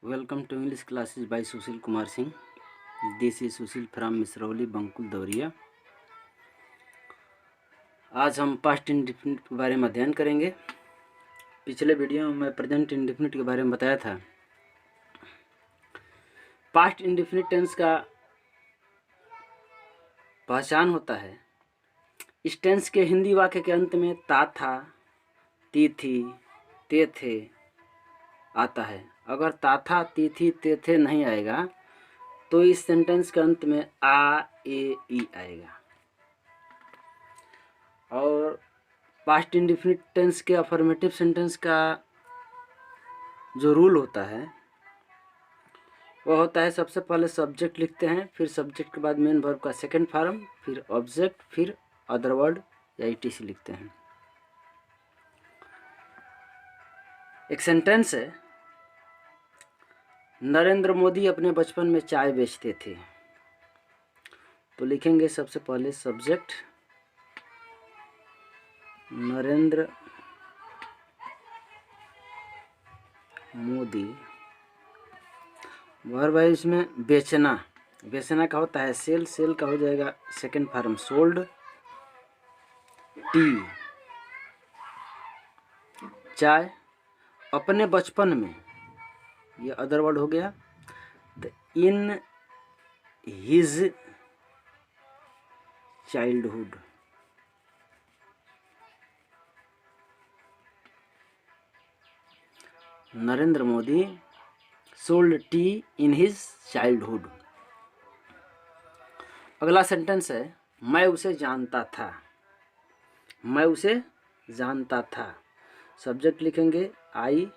Welcome to English classes by Sushil Kumar Singh. This is Sushil from Misrauli, बंकुल दौरिया। आज हम past indefinite के बारे में अध्ययन करेंगे। पिछले वीडियो में मैं प्रेजेंट इंडेफिनिट के बारे में बताया था। पास्ट इंडेफिनिट टेंस का पहचान होता है, इस टेंस के हिंदी वाक्य के अंत में ता था, ती थी, ते थे आता है। अगर ता था, ती थी, ते थे नहीं आएगा तो इस सेंटेंस के अंत में आ, ए, ई आएगा। और पास्ट इंडेफिनिट टेंस के अफर्मेटिव सेंटेंस का जो रूल होता है वह होता है, सबसे पहले सब्जेक्ट लिखते हैं, फिर सब्जेक्ट के बाद मेन वर्ब का सेकंड फॉर्म, फिर ऑब्जेक्ट, फिर अदर वर्ड या ईटीसी लिखते हैं। एक सेंटेंस है, नरेंद्र मोदी अपने बचपन में चाय बेचते थे। तो लिखेंगे सबसे पहले सब्जेक्ट नरेंद्र मोदी, वर्ब है इसमें बेचना, बेचना का होता है सेल, सेल का हो जाएगा सेकंड फॉर्म सोल्ड, टी चाय, अपने बचपन में ये अदर वर्ड हो गया, in his childhood. Narendra Modi sold T in his childhood. अगला सेंटेंस है, मैं उसे जानता था। मैं उसे जानता था, सब्जेक्ट लिखेंगे आई,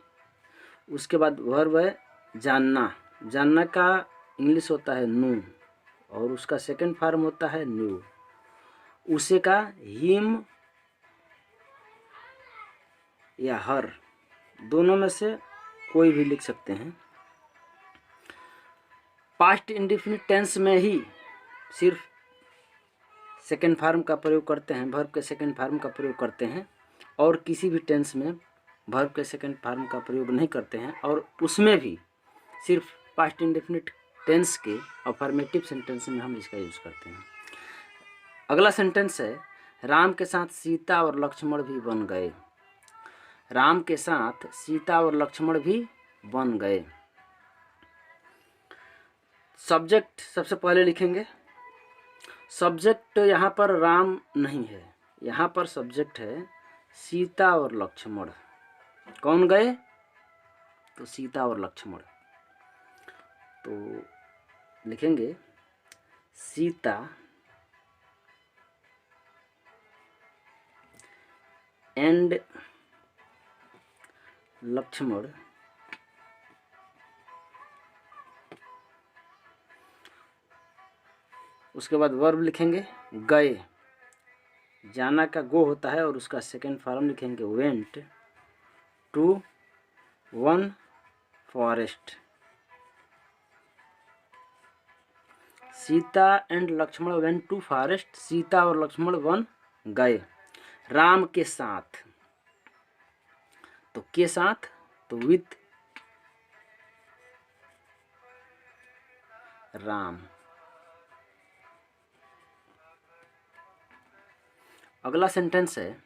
उसके बाद वर्ब है जानना, जानना का इंग्लिश होता है नो और उसका सेकंड फॉर्म होता है न्यू। उसे का हिम या हर, दोनों में से कोई भी लिख सकते हैं। पास्ट इंडेफिनिट टेंस में ही सिर्फ सेकंड फॉर्म का प्रयोग करते हैं, वर्ब के सेकंड फॉर्म का प्रयोग करते हैं, और किसी भी टेंस में वर्ब के सेकंड फॉर्म का प्रयोग नहीं करते हैं, और उसमें भी सिर्फ पास्ट इंडेफिनिट टेंस के अफर्मेटिव सेंटेंस में हम इसका यूज करते हैं। अगला सेंटेंस है, राम के साथ सीता और लक्ष्मण भी बन गए। राम के साथ सीता और लक्ष्मण भी बन गए। सब्जेक्ट सबसे पहले लिखेंगे, सब्जेक्ट यहाँ पर राम नहीं है, यहाँ पर सब्जेक्ट है सीता और लक्ष्मण। कौन गए? तो सीता और लक्ष्मण। तो लिखेंगे सीता एंड लक्ष्मण उसके बाद वर्ब लिखेंगे गए, जाना का गो होता है और उसका सेकंड फॉर्म लिखेंगे वेंट टू वन forest. Sita and Lakshman went to forest, Sita और लक्ष्मण वन गए राम के साथ। तो के साथ, तो विथ राम। अगला सेंटेंस है,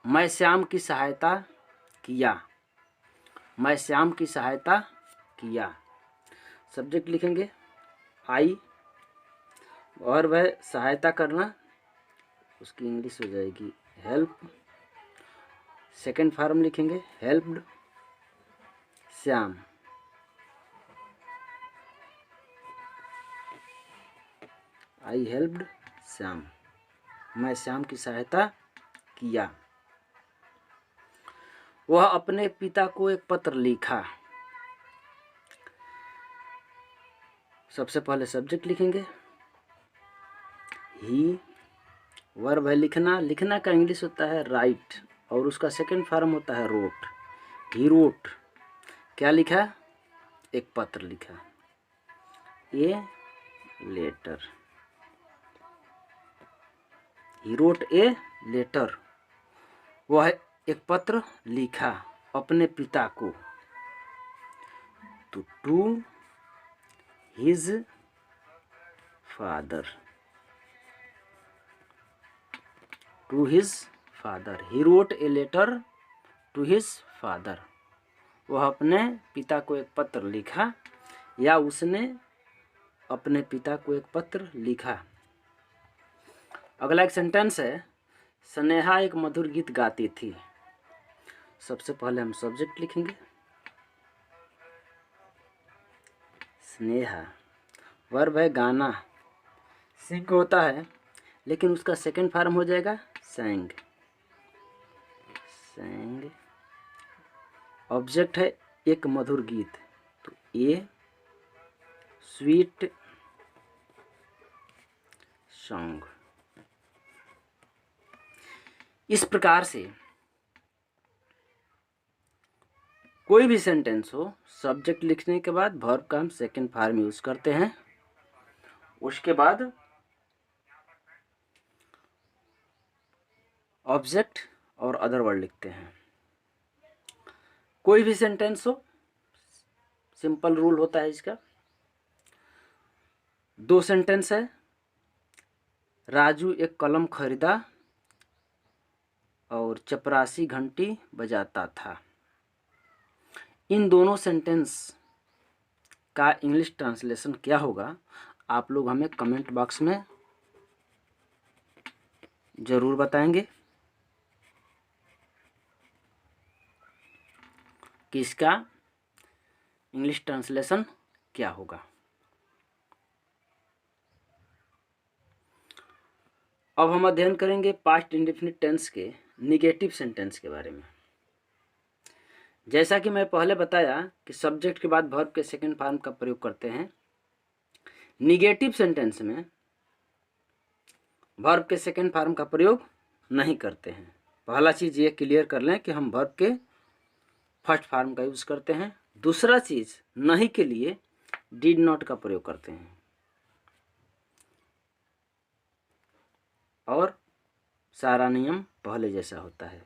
मैं श्याम की सहायता किया। मैं श्याम की सहायता किया, सब्जेक्ट लिखेंगे आई, और वह सहायता करना, उसकी इंग्लिश हो जाएगी हेल्प, सेकंड फॉर्म लिखेंगे हेल्प्ड श्याम। आई हेल्प्ड श्याम, मैं श्याम की सहायता किया। वह अपने पिता को एक पत्र लिखा। सबसे पहले सब्जेक्ट लिखेंगे ही, वर्ब है लिखना, लिखना का इंग्लिश होता है राइट और उसका सेकंड फॉर्म होता है रोट। ही रोट, क्या लिखा? एक पत्र लिखा, a letter. He wrote a letter, वह एक पत्र लिखा अपने पिता को। तो to his father, to his father, he wrote a letter to his father, वह अपने पिता को एक पत्र लिखा या उसने अपने पिता को एक पत्र लिखा। अगला एक सेंटेंस है, स्नेहा एक मधुर गीत गाती थी। सबसे पहले हम सब्जेक्ट लिखेंगे, स्नेहा, वर्ब है गाना, सिंग होता है लेकिन उसका सेकंड फॉर्म हो जाएगा सैंग, सैंग। ऑब्जेक्ट है एक मधुर गीत, तो ए स्वीट सॉन्ग। इस प्रकार से कोई भी सेंटेंस हो, सब्जेक्ट लिखने के बाद वर्ब का हम सेकंड फॉर्म यूज करते हैं, उसके बाद ऑब्जेक्ट और अदर वर्ड लिखते हैं। कोई भी सेंटेंस हो, सिंपल रूल होता है इसका। दो सेंटेंस है, राजू एक कलम खरीदा और चपरासी घंटी बजाता था। इन दोनों सेंटेंस का इंग्लिश ट्रांसलेशन क्या होगा, आप लोग हमें कमेंट बॉक्स में ज़रूर बताएंगे कि इसका इंग्लिश ट्रांसलेशन क्या होगा। अब हम अध्ययन करेंगे पास्ट इंडेफिनिट टेंस के निगेटिव सेंटेंस के बारे में। जैसा कि मैं पहले बताया कि सब्जेक्ट के बाद वर्ब के सेकंड फॉर्म का प्रयोग करते हैं, निगेटिव सेंटेंस में वर्ब के सेकंड फॉर्म का प्रयोग नहीं करते हैं। पहला चीज़ ये क्लियर कर लें कि हम वर्ब के फर्स्ट फॉर्म का यूज़ करते हैं। दूसरा चीज़, नहीं के लिए डिड नॉट का प्रयोग करते हैं। और सारा नियम पहले जैसा होता है।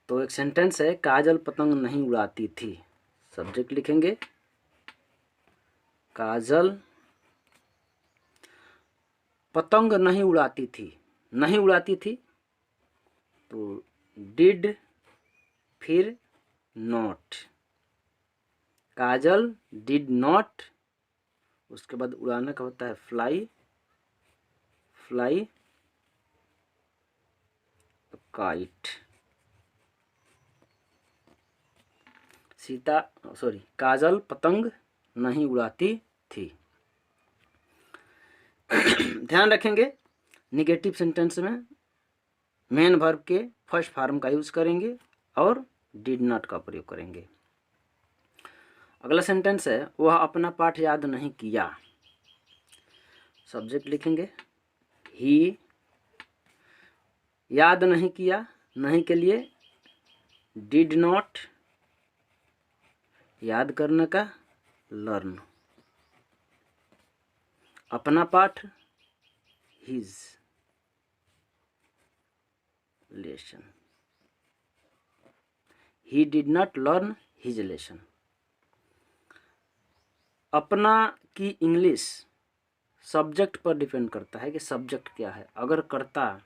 तो एक सेंटेंस है, काजल पतंग नहीं उड़ाती थी। सब्जेक्ट लिखेंगे, काजल पतंग नहीं उड़ाती थी। नहीं उड़ाती थी तो डिड फिर नॉट, काजल डिड नॉट, उसके बाद उड़ाने का होता है फ्लाई, फ्लाई काइट। काजल पतंग नहीं उड़ाती थी। ध्यान रखेंगे, निगेटिव सेंटेंस में मेन वर्ब के फर्स्ट फॉर्म का यूज करेंगे और डिड नॉट का प्रयोग करेंगे। अगला सेंटेंस है, वह अपना पाठ याद नहीं किया। सब्जेक्ट लिखेंगे, ही याद नहीं किया, नहीं के लिए डिड नॉट, याद करने का लर्न, अपना पाठ his lesson, he did not learn his lesson. अपना की इंग्लिश सब्जेक्ट पर डिपेंड करता है कि सब्जेक्ट क्या है। अगर कर्ता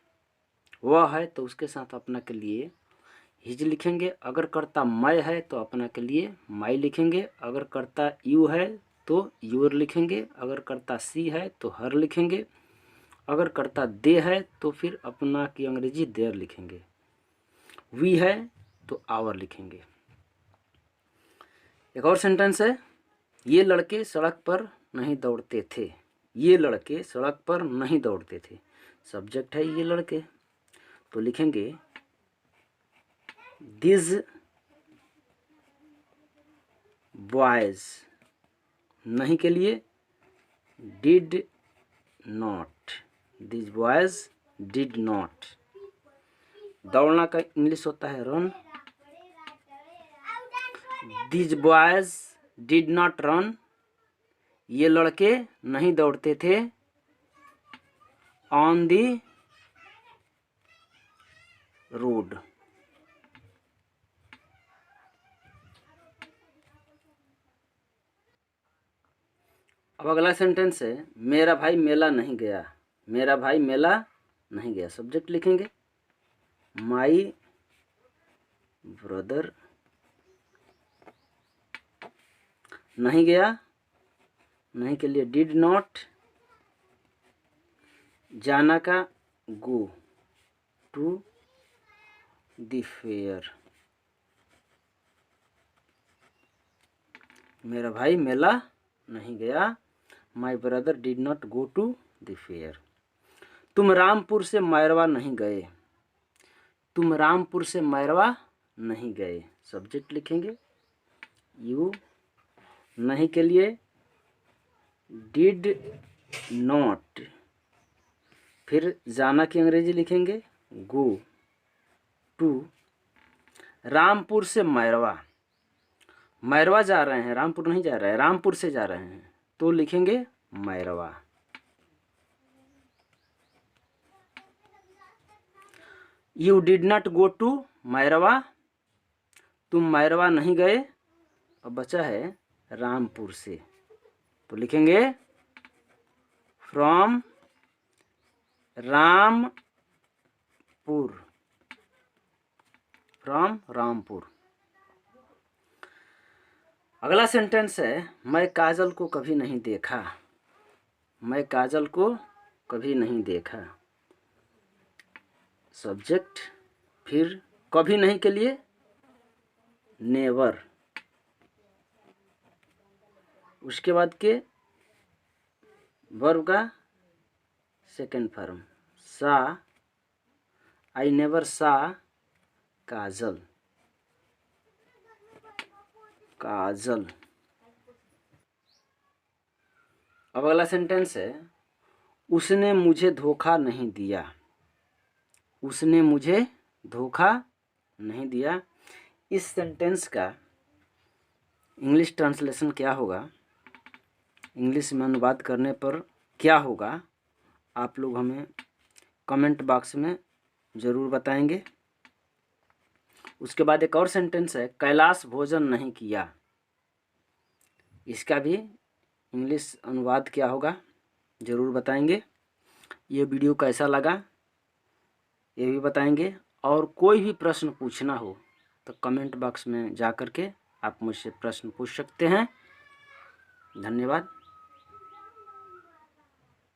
वह है तो उसके साथ अपना के लिए हिज लिखेंगे। अगर कर्ता मैं है तो अपना के लिए माई लिखेंगे। अगर कर्ता यू है तो यूर लिखेंगे। अगर कर्ता सी है तो हर लिखेंगे। अगर कर्ता दे है तो फिर अपना की अंग्रेजी देयर लिखेंगे। वी है तो आवर लिखेंगे। एक और सेंटेंस है, ये लड़के सड़क पर नहीं दौड़ते थे। ये लड़के सड़क पर नहीं दौड़ते थे। सब्जेक्ट है ये लड़के, तो लिखेंगे दिस बॉयज, नहीं के लिए did not, this boys did not. दौड़ना का इंग्लिश होता है run, this boys did not run, ये लड़के नहीं दौड़ते थे ऑन दी रोड। अब अगला सेंटेंस है मेरा भाई मेला नहीं गया। मेरा भाई मेला नहीं गया, सब्जेक्ट लिखेंगे माई ब्रदर नहीं गया, नहीं के लिए डिड नॉट, जाना का गो टू द फेयर। मेरा भाई मेला नहीं गया, my brother did not go to the fair. तुम रामपुर से मैरवा नहीं गए। तुम रामपुर से मैरवा नहीं गए, सब्जेक्ट लिखेंगे यू, नहीं के लिए डिड नॉट, फिर जाना की अंग्रेजी लिखेंगे गो टू, रामपुर से मैरवा, मैरवा जा रहे हैं, रामपुर नहीं जा रहे हैं, रामपुर से जा रहे हैं तो लिखेंगे Mairwa. You did not go to Mairwa, तुम मैरवा नहीं गए। अब बचा है रामपुर से, तो लिखेंगे फ्रॉम रामपुर, फ्रॉम रामपुर। अगला सेंटेंस है मैं काजल को कभी नहीं देखा। मैं काजल को कभी नहीं देखा, सब्जेक्ट, फिर कभी नहीं के लिए नेवर, उसके बाद के वर्ब का सेकेंड फॉर्म सा, आई नेवर सा काजल, काजल। अब अगला सेंटेंस है उसने मुझे धोखा नहीं दिया। उसने मुझे धोखा नहीं दिया, इस सेंटेंस का इंग्लिश ट्रांसलेशन क्या होगा, इंग्लिश में अनुवाद करने पर क्या होगा, आप लोग हमें कमेंट बॉक्स में ज़रूर बताएंगे। उसके बाद एक और सेंटेंस है कैलाश भोजन नहीं किया। इसका भी इंग्लिश अनुवाद क्या होगा ज़रूर बताएंगे। ये वीडियो कैसा लगा ये भी बताएंगे, और कोई भी प्रश्न पूछना हो तो कमेंट बॉक्स में जा कर के आप मुझसे प्रश्न पूछ सकते हैं। धन्यवाद।